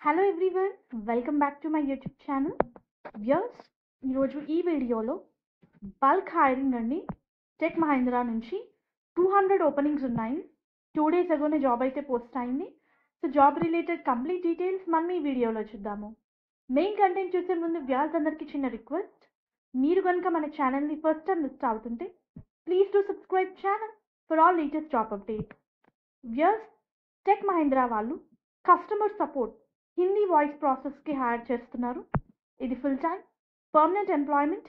Hello everyone, welcome back to my YouTube channel. Viewers, ఈరోజు ఈ వీడియోలో బల్క్ హైరింగ్ అండి. టెక్ మహీంద్రా నుంచి 200 ఓపెనింగ్స్ ఉన్నాయి. 2 days అగోనే జాబ్ అయితే పోస్ట్ అయింది. So job related complete details మనం ఈ వీడియోలో చూద్దాము. మెయిన్ కంటెంట్ చూసే ముందు వ్యూయర్స్ అందరికీ చిన్న రిక్వెస్ట్, మీరు కనుక మన ఛానల్ని ఫస్ట్ టైం విజిట్ అవుతుంటే please to subscribe channel for all latest job update. Viewers, Tech Mahindra వాళ్ళు కస్టమర్ సపోర్ట్ హిందీ వాయిస్ ప్రాసెస్కి హైర్ చేస్తున్నారు. ఇది full time permanent employment.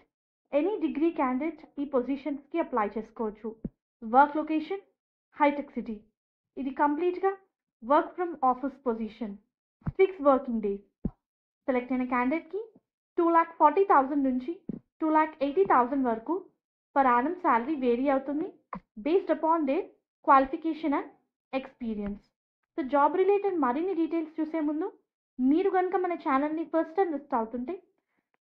Any degree candidate ఈ పొజిషన్స్కి అప్లై చేసుకోవచ్చు. వర్క్ లొకేషన్ హైటెక్ సిటీ. ఇది కంప్లీట్గా work from office position. 6 working days. Select అయిన క్యాండిడేట్కి 2,40,000 నుంచి 2,80,000 వరకు పర్ యానం శాలరీ వేరీ అవుతుంది based upon their qualification and experience. So job related మరిన్ని డీటెయిల్స్ చూసే ముందు మీరు కనుక మన ఛానల్ని ఫస్ట్ టైం విజిట్ అవుతుంటే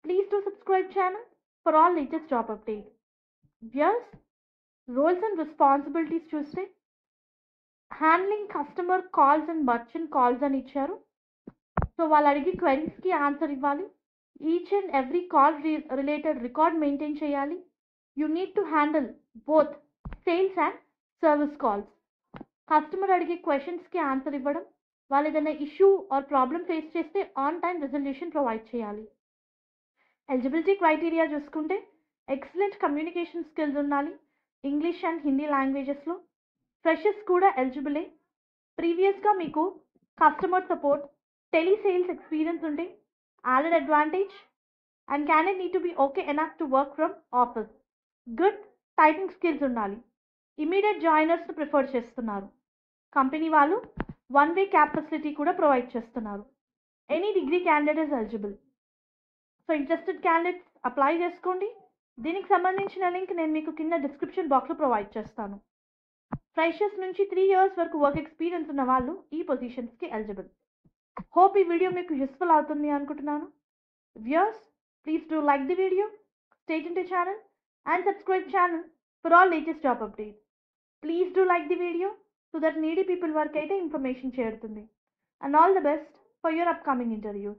please to subscribe channel for all latest job update. Viewers, roles and responsibilities చూస్తే handling customer calls and merchant calls అని ఇచ్చారు. సో వాళ్ళు అడిగే క్వెరీస్కి ఆన్సర్ ఇవ్వాలి. Each and every call related record maintain చేయాలి. You need to handle both sales and service calls. Customer అడిగే క్వశ్చన్స్కి ఆన్సర్ ఇవ్వడం, వాళ్ళు ఏదైనా ఇష్యూ ఆర్ ప్రాబ్లమ్ ఫేస్ చేస్తే ఆన్ టైం రెజల్యూషన్ ప్రొవైడ్ చేయాలి. ఎలిజిబిలిటీ క్రైటీరియా చూసుకుంటే ఎక్సలెంట్ కమ్యూనికేషన్ స్కిల్స్ ఉండాలి ఇంగ్లీష్ అండ్ హిందీ లాంగ్వేజెస్లో. ఫ్రెషర్స్ కూడా ఎలిజిబులే. ప్రీవియస్గా మీకు కస్టమర్ సపోర్ట్ టెలిసేల్స్ ఎక్స్పీరియన్స్ ఉంటే added advantage. And candidate need to be okay enough to work from office. Good typing skills ఉండాలి. Immediate జాయినర్స్ని prefer చేస్తున్నారు. Company వాళ్ళు 1 way cab facility కూడా provide చేస్తున్నారు. Any degree candidate is eligible. So interested candidates apply చేసుకోండి. దీనికి సంబంధించిన link నేను మీకు కింద డిస్క్రిప్షన్ బాక్స్లో ప్రొవైడ్ చేస్తాను. ఫ్రెషర్స్ నుంచి 3 years వరకు వర్క్ ఎక్స్పీరియన్స్ ఉన్న వాళ్ళు ఈ పొజిషన్స్కి ఎలిజిబుల్. హోప్ ఈ వీడియో మీకు యూస్ఫుల్ అవుతుంది అనుకుంటున్నాను. Viewers, please do like the video, stay tuned to channel and subscribe channel for all latest job update. Please do like the video so that needy people వరకు అయితే information చేరుతుంది. And all the best for your upcoming interviews.